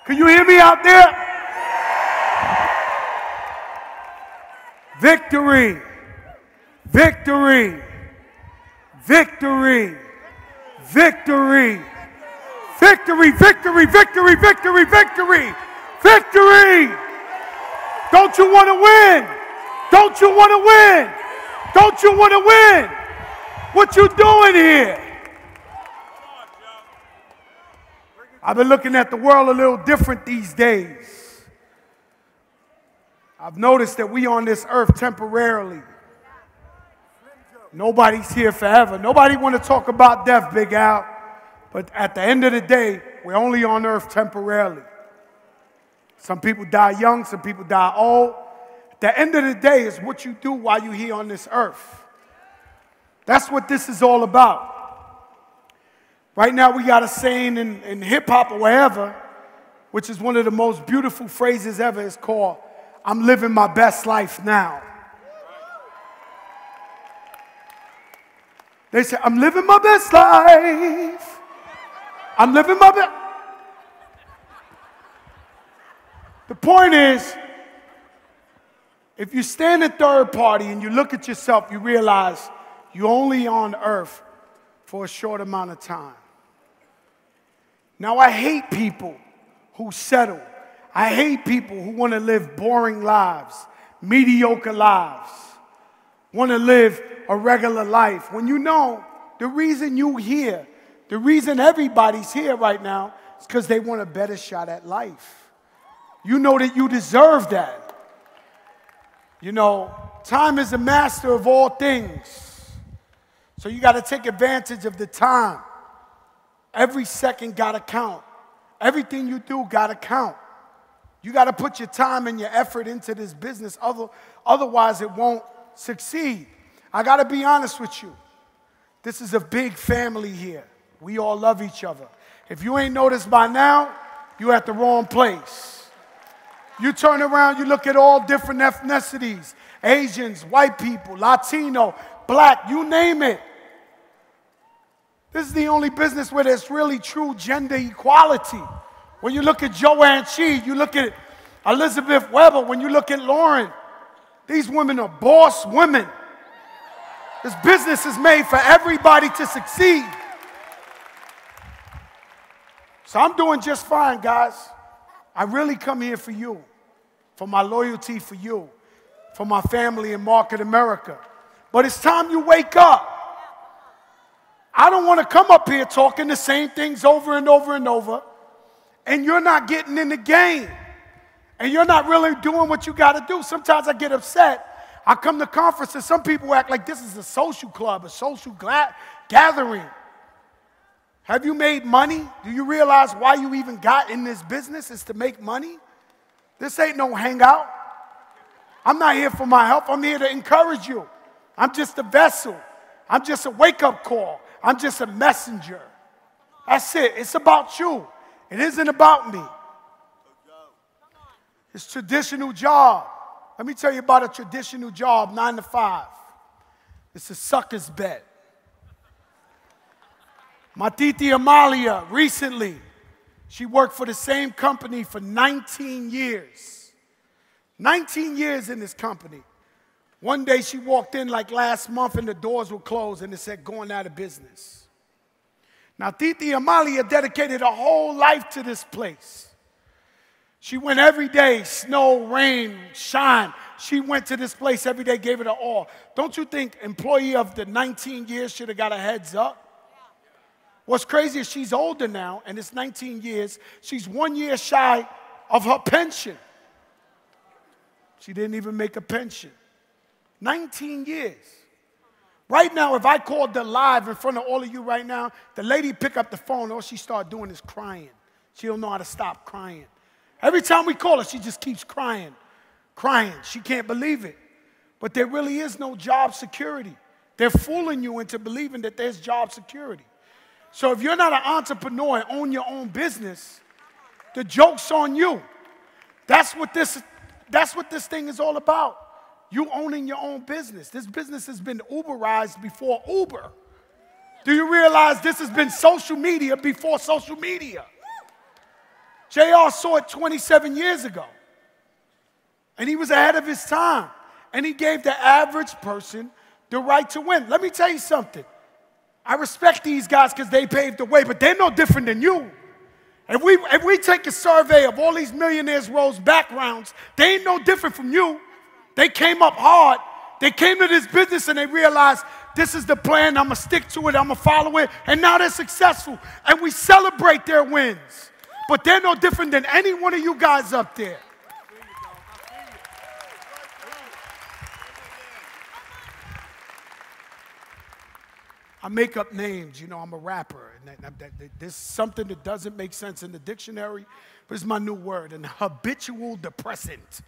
Can you hear me out there? Victory, victory, victory, victory, victory, victory, victory, victory, victory, victory. Don't you want to win? Don't you want to win? Don't you want to win? What you doing here? I've been looking at the world a little different these days. I've noticed that we on this earth temporarily. Nobody's here forever. Nobody want to talk about death, Big Al. But at the end of the day, we're only on earth temporarily. Some people die young, some people die old. At the end of the day is what you do while you're here on this earth. That's what this is all about. Right now we got a saying in hip-hop or wherever, which is one of the most beautiful phrases ever. It's called, I'm living my best life now. They say, I'm living my best life. I'm living my best. The point is, if you stand in third party and you look at yourself, you realize you're only on earth for a short amount of time. Now, I hate people who settle. I hate people who want to live boring lives, mediocre lives, want to live a regular life. When you know the reason you here, the reason everybody's here right now is because they want a better shot at life. You know that you deserve that. You know, time is the master of all things. So you got to take advantage of the time. Every second got to count. Everything you do got to count. You got to put your time and your effort into this business. Otherwise, it won't succeed. I got to be honest with you. This is a big family here. We all love each other. If you ain't noticed by now, you're at the wrong place. You turn around, you look at all different ethnicities, Asians, white people, Latino, black, you name it. This is the only business where there's really true gender equality. When you look at Joanne Chi, you look at Elizabeth Weber, when you look at Lauren, these women are boss women. This business is made for everybody to succeed. So I'm doing just fine, guys. I really come here for you, for my loyalty for you, for my family in Market America. But it's time you wake up. I don't want to come up here talking the same things over and over and over, and you're not getting in the game, and you're not really doing what you got to do. Sometimes I get upset. I come to conferences, some people act like this is a social club, a social gathering. Have you made money? Do you realize why you even got in this business is to make money? This ain't no hangout. I'm not here for my help. I'm here to encourage you. I'm just a vessel. I'm just a wake-up call. I'm just a messenger. That's it. It's about you. It isn't about me. It's a traditional job. Let me tell you about a traditional job, 9 to 5. It's a sucker's bet. My titi Amalia, recently, she worked for the same company for 19 years. 19 years in this company. One day she walked in like last month and the doors were closed and it said going out of business. Now Titi Amalia dedicated her whole life to this place. She went every day, snow, rain, shine. She went to this place every day, gave it her all. Don't you think employee of the 19 years should have got a heads up? What's crazy is she's older now, and it's 19 years. She's 1 year shy of her pension. She didn't even make a pension. 19 years. Right now, if I called her live in front of all of you right now, the lady pick up the phone, all she start doing is crying. She don't know how to stop crying. Every time we call her, she just keeps crying, crying. She can't believe it. But there really is no job security. They're fooling you into believing that there's job security. So if you're not an entrepreneur and own your own business, the joke's on you. That's what this thing is all about. You owning your own business. This business has been Uberized before Uber. Do you realize this has been social media before social media? JR saw it 27 years ago. And he was ahead of his time. And he gave the average person the right to win. Let me tell you something. I respect these guys because they paved the way, but they're no different than you. If we take a survey of all these millionaires' roles backgrounds, they ain't no different from you. They came up hard. They came to this business and they realized this is the plan. I'm going to stick to it. I'm going to follow it. And now they're successful. And we celebrate their wins. But they're no different than any one of you guys up there. I make up names. You know, I'm a rapper. And this is something that doesn't make sense in the dictionary, but it's my new word, an habitual depressant.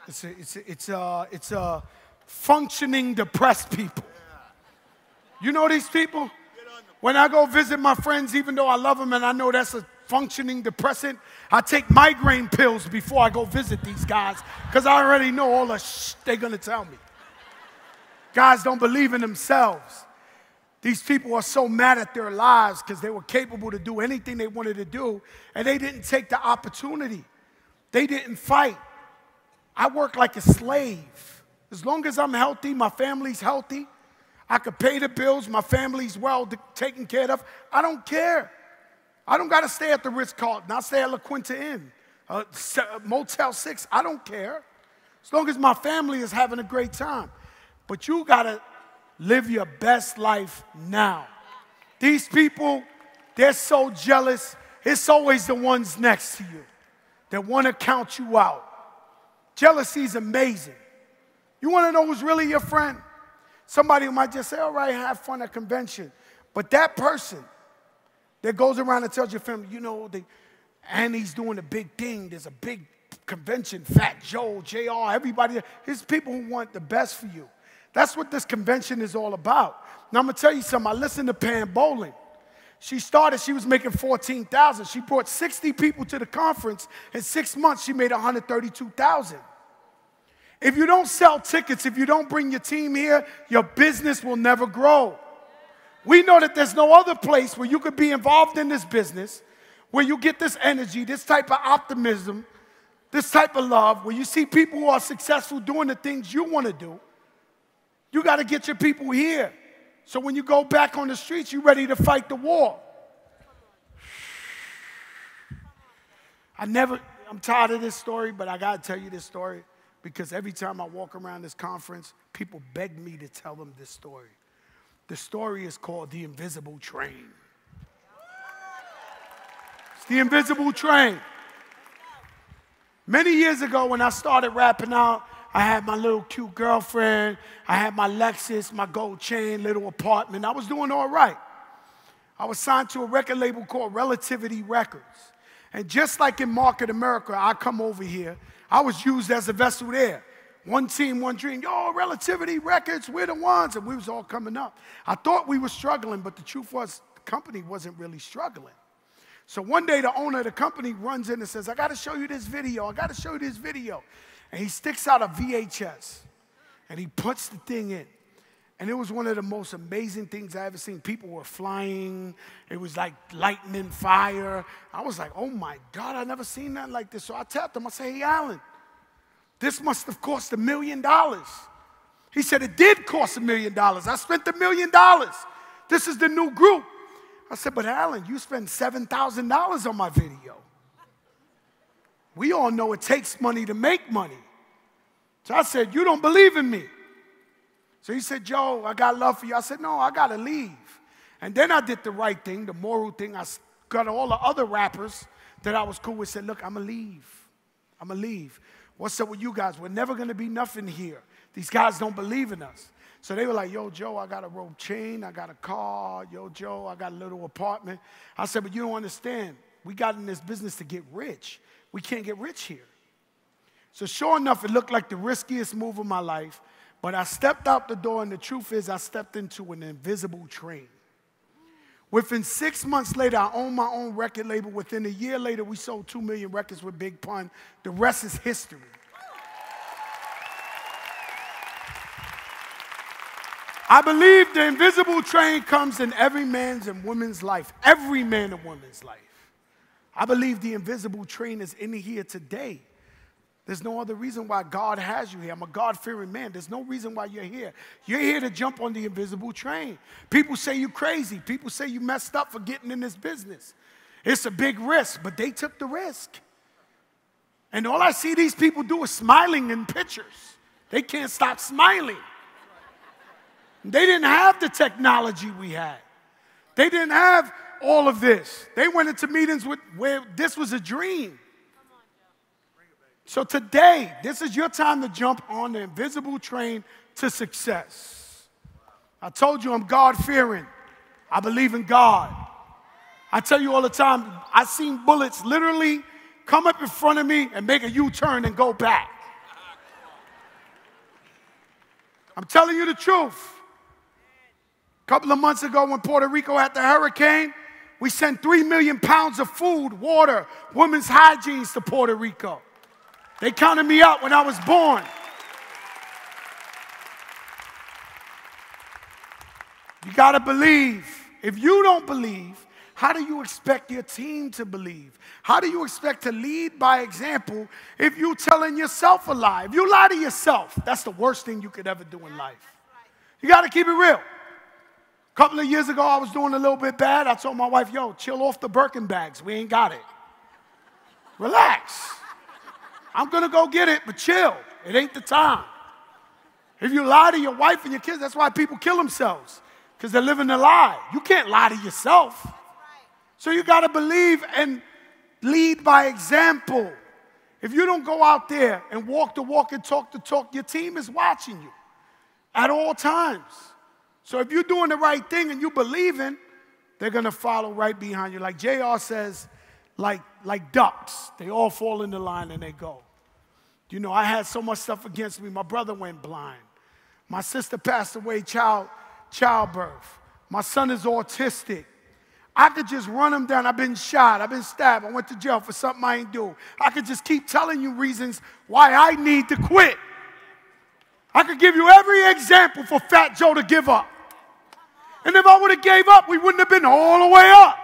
It's a functioning depressed people. You know these people? When I go visit my friends, even though I love them and I know that's a functioning depressant, I take migraine pills before I go visit these guys because I already know all the shit they're going to tell me. Guys don't believe in themselves. These people are so mad at their lives because they were capable to do anything they wanted to do, and they didn't take the opportunity. They didn't fight. I work like a slave. As long as I'm healthy, my family's healthy, I could pay the bills, my family's well taken care of, I don't care. I don't got to stay at the Ritz-Carlton. I stay at La Quinta Inn, Motel 6. I don't care. As long as my family is having a great time. But you got to live your best life now. These people, they're so jealous. It's always the ones next to you that want to count you out. Jealousy is amazing. You want to know who's really your friend? Somebody who might just say, all right, have fun at convention. But that person that goes around and tells your family, you know, Annie's doing a big thing. There's a big convention, Fat Joe, JR, everybody. There's people who want the best for you. That's what this convention is all about. Now, I'm going to tell you something. I listened to Pam Bowling. She was making $14,000. She brought 60 people to the conference. In 6 months, she made $132,000. If you don't sell tickets, if you don't bring your team here, your business will never grow. We know that there's no other place where you could be involved in this business, where you get this energy, this type of optimism, this type of love, where you see people who are successful doing the things you want to do. You got to get your people here. So when you go back on the streets, you're ready to fight the war. I'm tired of this story, but I got to tell you this story because every time I walk around this conference, people beg me to tell them this story. The story is called The Invisible Train. It's The Invisible Train. Many years ago when I started rapping out, I had my little cute girlfriend. I had my Lexus, my gold chain, little apartment. I was doing all right. I was signed to a record label called Relativity Records. And just like in Market America, I come over here. I was used as a vessel there. One team, one dream. Yo, Relativity Records, we're the ones. And we was all coming up. I thought we were struggling, but the truth was the company wasn't really struggling. So one day the owner of the company runs in and says, I got to show you this video. I got to show you this video. And he sticks out a VHS, and he puts the thing in. And it was one of the most amazing things I ever seen. People were flying. It was like lightning, fire. I was like, oh, my God, I never seen nothing like this. So I tapped him. I said, hey, Alan, this must have cost $1 million. He said, it did cost $1 million. I spent $1 million. This is the new group. I said, but Alan, you spent $7,000 on my video. We all know it takes money to make money. So I said, you don't believe in me. So he said, Joe, I got love for you. I said, no, I got to leave. And then I did the right thing, the moral thing. I got all the other rappers that I was cool with, said, look, I'm going to leave. I'm going to leave. What's up with you guys? We're never going to be nothing here. These guys don't believe in us. So they were like, yo, Joe, I got a rope chain. I got a car. Yo, Joe, I got a little apartment. I said, but you don't understand. We got in this business to get rich. We can't get rich here. So sure enough, it looked like the riskiest move of my life, but I stepped out the door, and the truth is I stepped into an invisible train. Within 6 months later, I owned my own record label. Within a year later, we sold 2 million records with Big Pun. The rest is history. I believe the invisible train comes in every man's and woman's life. Every man and woman's life. I believe the invisible train is in here today. There's no other reason why God has you here. I'm a God-fearing man. There's no reason why you're here. You're here to jump on the invisible train. People say you're crazy. People say you messed up for getting in this business. It's a big risk, but they took the risk. And all I see these people do is smiling in pictures. They can't stop smiling. They didn't have the technology we had. They didn't have all of this. They went into meetings where this was a dream. So today, this is your time to jump on the invisible train to success. I told you I'm God-fearing. I believe in God. I tell you all the time, I've seen bullets literally come up in front of me and make a U-turn and go back. I'm telling you the truth. A couple of months ago when Puerto Rico had the hurricane, we sent 3 million pounds of food, water, women's hygiene to Puerto Rico. They counted me out when I was born. You got to believe. If you don't believe, how do you expect your team to believe? How do you expect to lead by example if you're telling yourself a lie? If you lie to yourself, that's the worst thing you could ever do in life. You got to keep it real. A couple of years ago, I was doing a little bit bad. I told my wife, yo, chill off the Birkin bags. We ain't got it. Relax. I'm going to go get it, but chill. It ain't the time. If you lie to your wife and your kids, that's why people kill themselves, because they're living a lie. You can't lie to yourself. So you got to believe and lead by example. If you don't go out there and walk the walk and talk the talk, your team is watching you at all times. So if you're doing the right thing and you believe in, they're going to follow right behind you. Like JR says, like ducks. They all fall in the line and they go. You know, I had so much stuff against me. My brother went blind. My sister passed away childbirth. My son is autistic. I could just run him down. I've been shot. I've been stabbed. I went to jail for something I ain't do. I could just keep telling you reasons why I need to quit. I could give you every example for Fat Joe to give up. And if I would have gave up, we wouldn't have been all the way up.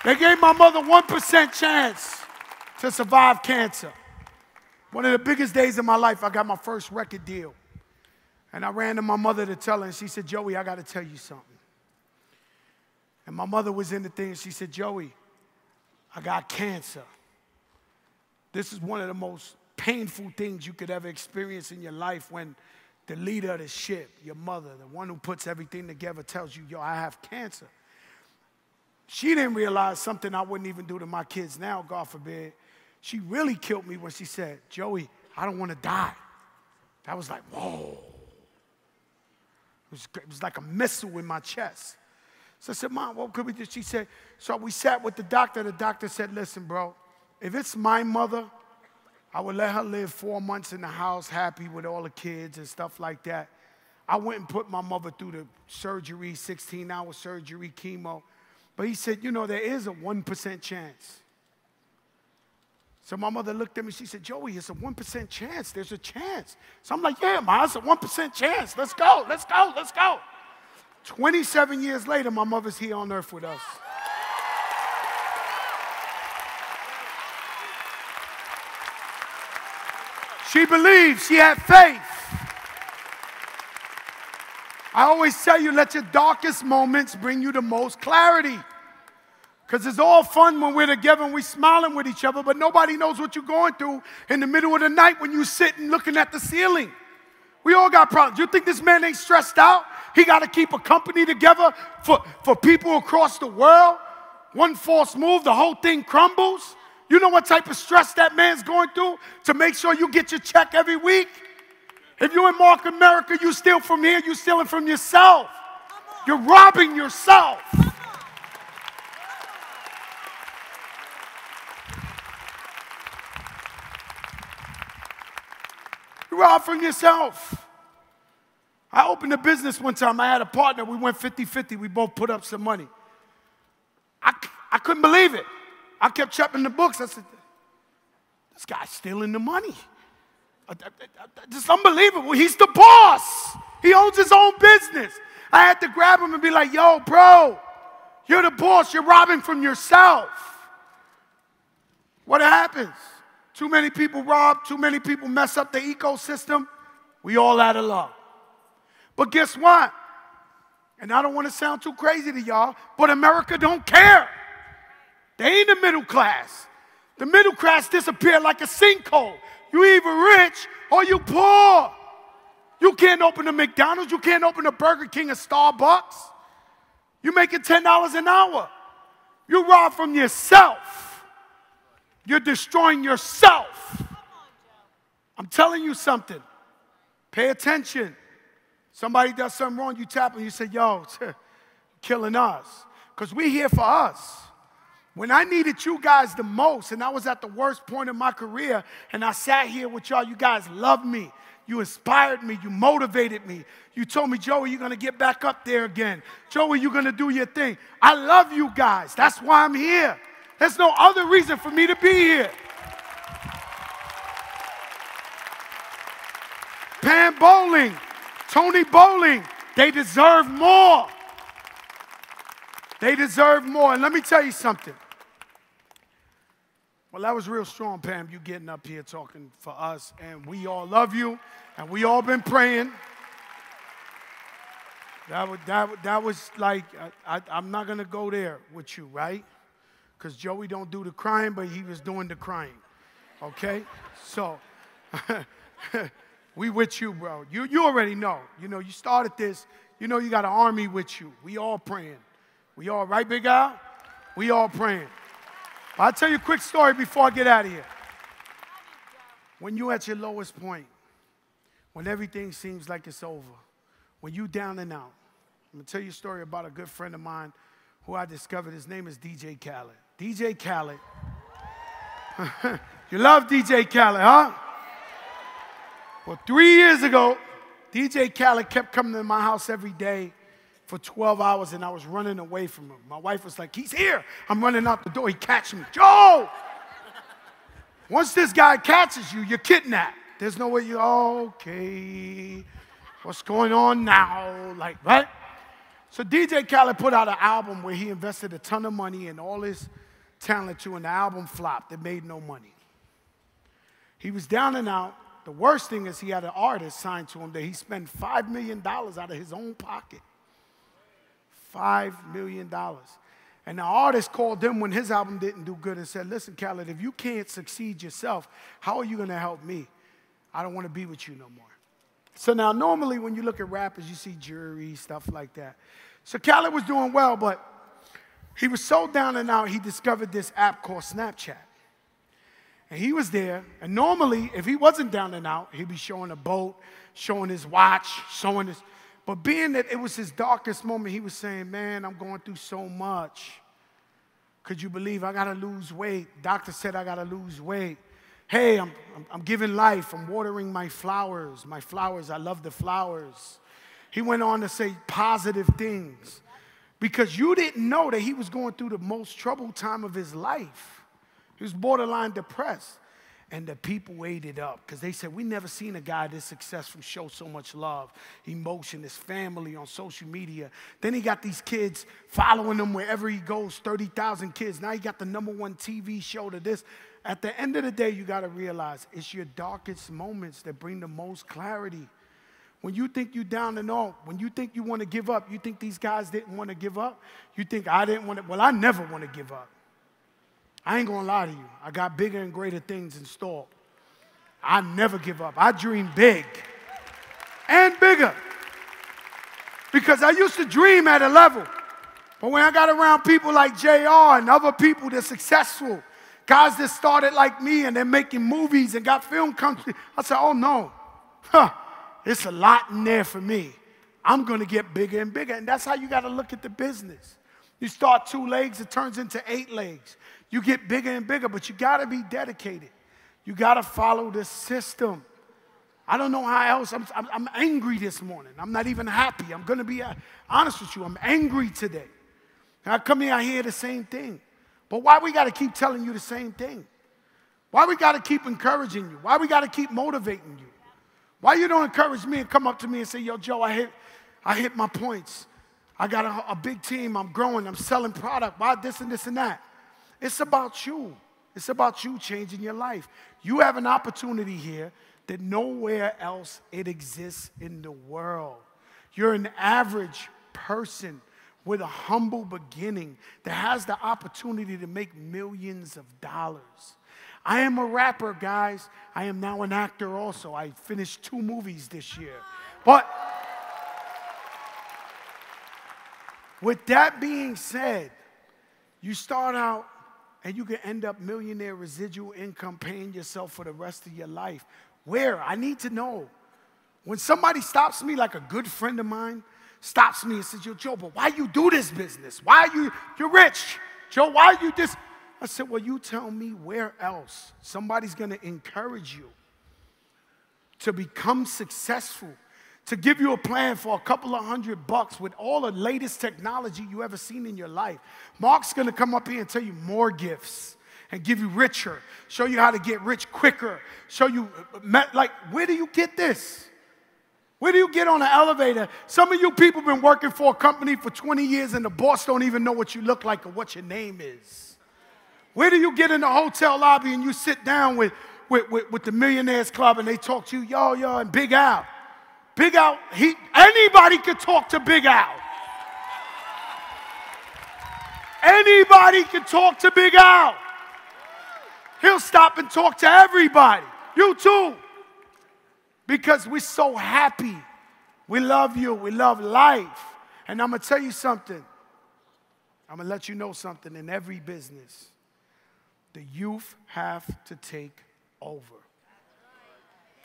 They gave my mother 1% chance to survive cancer. One of the biggest days of my life, I got my first record deal. And I ran to my mother to tell her, and she said, Joey, I got to tell you something. And my mother was in the thing, and she said, Joey, I got cancer. This is one of the most painful things you could ever experience in your life when the leader of the ship, your mother, the one who puts everything together, tells you, yo, I have cancer. She didn't realize something I wouldn't even do to my kids now, God forbid. She really killed me when she said, Joey, I don't want to die. That was like, whoa. It was like a missile in my chest. So I said, Mom, what could we do? She said, so we sat with the doctor. The doctor said, listen, bro, if it's my mother, I would let her live 4 months in the house happy with all the kids and stuff like that. I went and put my mother through the surgery, 16-hour surgery, chemo. But he said, you know, there is a 1% chance. So my mother looked at me, she said, Joey, it's a 1% chance. There's a chance. So I'm like, yeah, Ma, it's a 1% chance. Let's go, let's go, let's go. 27 years later, my mother's here on earth with us. She believed, she had faith. I always tell you, let your darkest moments bring you the most clarity. Because it's all fun when we're together and we're smiling with each other, but nobody knows what you're going through in the middle of the night when you're sitting looking at the ceiling. We all got problems. You think this man ain't stressed out? He got to keep a company together for people across the world. One false move, the whole thing crumbles. You know what type of stress that man's going through to make sure you get your check every week? If you're in Mark America, you steal from here, you're stealing from yourself. You're robbing yourself. You rob from yourself. I opened a business one time. I had a partner. We went 50-50. We both put up some money. I couldn't believe it. I kept checking the books. I said, This guy's stealing the money. It's unbelievable. He's the boss. He owns his own business. I had to grab him and be like, yo, bro, you're the boss. You're robbing from yourself. What happens? Too many people rob. Too many people mess up the ecosystem. We all out of luck. But guess what? And I don't want to sound too crazy to y'all, but America don't care. They ain't the middle class. The middle class disappeared like a sinkhole. You either rich or you poor. You can't open a McDonald's. You can't open a Burger King or Starbucks. You're making $10 an hour. You rob from yourself. You're destroying yourself. I'm telling you something. Pay attention. Somebody does something wrong, you tap and you say, yo, you're killing us. Because we're here for us. When I needed you guys the most, and I was at the worst point in my career, and I sat here with y'all, you guys loved me. You inspired me. You motivated me. You told me, Joey, you're going to get back up there again. Joey, you're going to do your thing. I love you guys. That's why I'm here. There's no other reason for me to be here. Pam Bowling, Tony Bowling, they deserve more. They deserve more. And let me tell you something. Well, that was real strong, Pam, you getting up here talking for us. And we all love you. And we all been praying. That was like, I'm not going to go there with you, right? Because Joey don't do the crying, but he was doing the crying. Okay? So, we with you, bro. You already know. You know, you started this. You know you got an army with you. We all praying. We all, right, Big Al? We all praying. I'll tell you a quick story before I get out of here. When you're at your lowest point, when everything seems like it's over, when you're down and out, I'm going to tell you a story about a good friend of mine who I discovered. His name is DJ Khaled. DJ Khaled. You love DJ Khaled, huh? Well, 3 years ago, DJ Khaled kept coming to my house every day for 12 hours, and I was running away from him. My wife was like, he's here. I'm running out the door. He catches me. Joe! Once this guy catches you, you're kidnapped. There's no way you, okay, what's going on now? Like, right? So DJ Khaled put out an album where he invested a ton of money and all his talent to, and the album flopped. It made no money. He was down and out. The worst thing is he had an artist signed to him that he spent $5 million out of his own pocket. $5 million. And the artist called him when his album didn't do good and said, listen, Khaled, if you can't succeed yourself, how are you going to help me? I don't want to be with you no more. So now normally when you look at rappers, you see jury, stuff like that. So Khaled was doing well, but he was so down and out, he discovered this app called Snapchat. And he was there, and normally, if he wasn't down and out, he'd be showing a boat, showing his watch, showing his... But being that it was his darkest moment, he was saying, man, I'm going through so much. Could you believe I got to lose weight? Doctor said I got to lose weight. Hey, I'm giving life. I'm watering my flowers. My flowers, I love the flowers. He went on to say positive things because you didn't know that he was going through the most troubled time of his life. He was borderline depressed. And the people ate it up because they said, we never seen a guy this successful show so much love, emotion, his family on social media. Then he got these kids following him wherever he goes, 30,000 kids. Now he got the #1 TV show to this. At the end of the day, you got to realize it's your darkest moments that bring the most clarity. When you think you're down and out, when you think you want to give up, you think these guys didn't want to give up? You think I didn't want to? Well, I never want to give up. I ain't gonna lie to you. I got bigger and greater things in store. I never give up. I dream big and bigger because I used to dream at a level. But when I got around people like JR and other people that are successful, guys that started like me and they're making movies and got film companies, I said, oh no, it's a lot in there for me. I'm gonna get bigger and bigger. And that's how you gotta look at the business. You start 2 legs, it turns into 8 legs. You get bigger and bigger, but you got to be dedicated. You got to follow the system. I don't know how else. I'm angry this morning. I'm not even happy. I'm going to be honest with you. I'm angry today. And I come here, I hear the same thing. But why we got to keep telling you the same thing? Why we got to keep encouraging you? Why we got to keep motivating you? Why you don't encourage me and come up to me and say, yo, Joe, I hit my points. I got a big team. I'm growing. I'm selling product. Why this and this and that? It's about you. It's about you changing your life. You have an opportunity here that nowhere else it exists in the world. You're an average person with a humble beginning that has the opportunity to make millions of dollars. I am a rapper, guys. I am now an actor also. I finished 2 movies this year. But with that being said, you start out and you can end up millionaire residual income paying yourself for the rest of your life. Where? I need to know. When somebody stops me, like a good friend of mine, stops me and says, yo, Joe, but why you do this business? Why you're rich. Joe, why you this? I said, well, you tell me where else somebody's going to encourage you to become successful, to give you a plan for a couple of $100 with all the latest technology you ever seen in your life. Mark's going to come up here and tell you more gifts and give you richer, show you how to get rich quicker, show you, like, where do you get this? Where do you get on an elevator? Some of you people have been working for a company for 20 years and the boss don't even know what you look like or what your name is. Where do you get in the hotel lobby and you sit down with the Millionaires Club and they talk to you, yo, and Big Al. Big Al, anybody can talk to Big Al. Anybody can talk to Big Al. He'll stop and talk to everybody. You too. Because we're so happy. We love you. We love life. And I'm going to tell you something. I'm going to let you know something. In every business, the youth have to take over.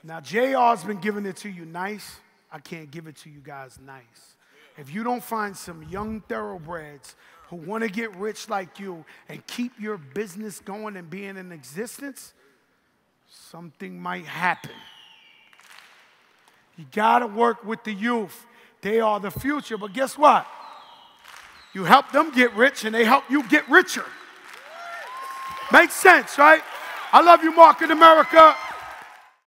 Now, JR's been giving it to you nice. I can't give it to you guys nice. If you don't find some young thoroughbreds who want to get rich like you and keep your business going and being in existence, something might happen. You got to work with the youth. They are the future. But guess what? You help them get rich and they help you get richer. Makes sense, right? I love you, Market America.